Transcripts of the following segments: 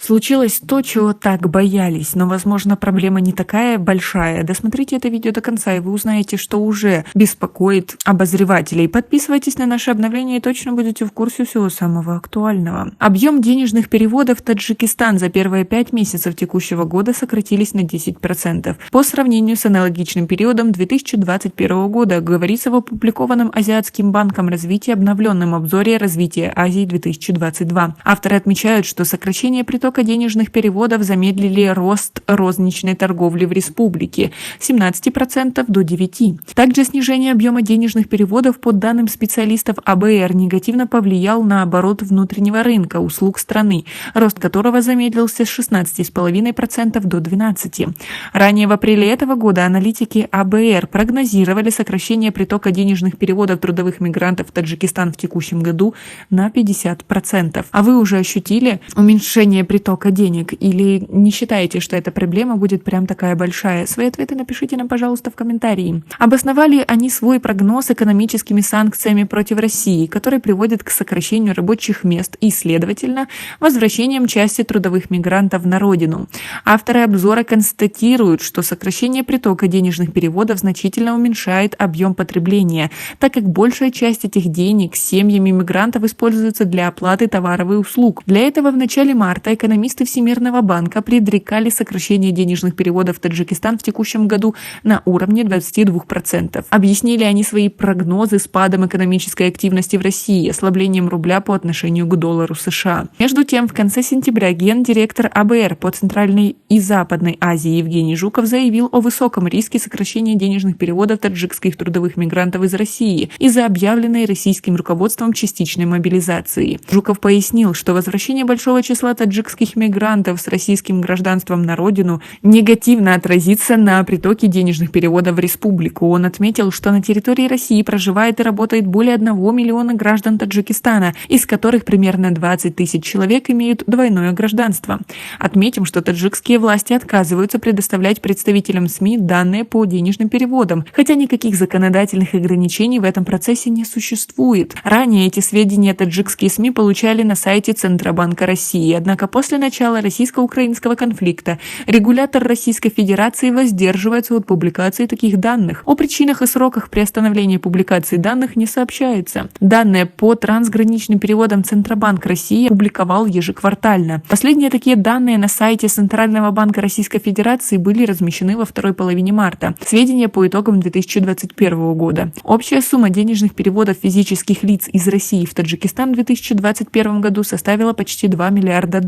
Случилось то, чего так боялись, но, возможно, проблема не такая большая. Досмотрите это видео до конца, и вы узнаете, что уже беспокоит обозревателей. Подписывайтесь на наши обновления и точно будете в курсе всего самого актуального. Объем денежных переводов в Таджикистан за первые 5 месяцев текущего года сократились на 10% по сравнению с аналогичным периодом 2021 года, говорится в опубликованном Азиатским банком развития обновленном обзоре развития Азии 2022. Авторы отмечают, что сокращение притока денежных переводов замедлили рост розничной торговли в республике с 17% до 9%. Также снижение объема денежных переводов, по данным специалистов АБР, негативно повлиял на оборот внутреннего рынка услуг страны, рост которого замедлился с 16,5% до 12%. Ранее в апреле этого года аналитики АБР прогнозировали сокращение притока денежных переводов трудовых мигрантов в Таджикистан в текущем году на 50%. А вы уже ощутили уменьшение притока денег или не считаете, что эта проблема будет прям такая большая? Свои ответы напишите нам, пожалуйста, в комментарии. Обосновали они свой прогноз экономическими санкциями против России, которые приводят к сокращению рабочих мест и, следовательно, возвращением части трудовых мигрантов на родину. Авторы обзора констатируют, что сокращение притока денежных переводов значительно уменьшает объем потребления, так как большая часть этих денег семьями мигрантов используется для оплаты товаров и услуг. Для этого в начале марта экономисты Всемирного банка предрекали сокращение денежных переводов в Таджикистан в текущем году на уровне 22%. Объяснили они свои прогнозы спадом экономической активности в России, ослаблением рубля по отношению к доллару США. Между тем, в конце сентября гендиректор АБР по Центральной и Западной Азии Евгений Жуков заявил о высоком риске сокращения денежных переводов таджикских трудовых мигрантов из России из-за объявленной российским руководством частичной мобилизации. Жуков пояснил, что возвращение большого числа таджикских мигрантов с российским гражданством на родину негативно отразится на притоке денежных переводов в республику. Он отметил, что на территории России проживает и работает более 1 миллиона граждан Таджикистана, из которых примерно 20 тысяч человек имеют двойное гражданство. Отметим, что таджикские власти отказываются предоставлять представителям СМИ данные по денежным переводам, хотя никаких законодательных ограничений в этом процессе не существует. Ранее эти сведения таджикские СМИ получали на сайте Центробанка России, однако после начала российско-украинского конфликта регулятор Российской Федерации воздерживается от публикации таких данных. О причинах и сроках приостановления публикации данных не сообщается. Данные по трансграничным переводам Центробанк России публиковал ежеквартально. Последние такие данные на сайте Центрального банка Российской Федерации были размещены во второй половине марта. Сведения по итогам 2021 года. Общая сумма денежных переводов физических лиц из России в Таджикистан в 2021 году составила почти $2 миллиарда,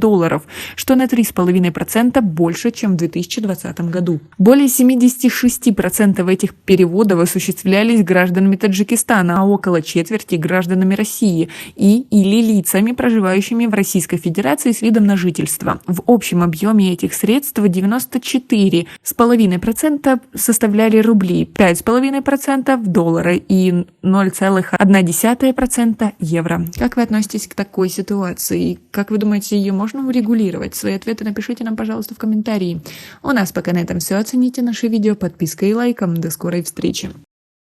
что на 3,5% больше, чем в 2020 году. Более 76% этих переводов осуществлялись гражданами Таджикистана, а около четверти гражданами России или лицами, проживающими в Российской Федерации с видом на жительство. В общем объеме этих средств 94,5% составляли рубли, 5,5% доллары и 0,1% евро. Как вы относитесь к такой ситуации? Как вы думаете, ее можно урегулировать? Свои ответы напишите нам, пожалуйста, в комментарии. У нас пока на этом все. Оцените наше видео подпиской и лайком. До скорой встречи.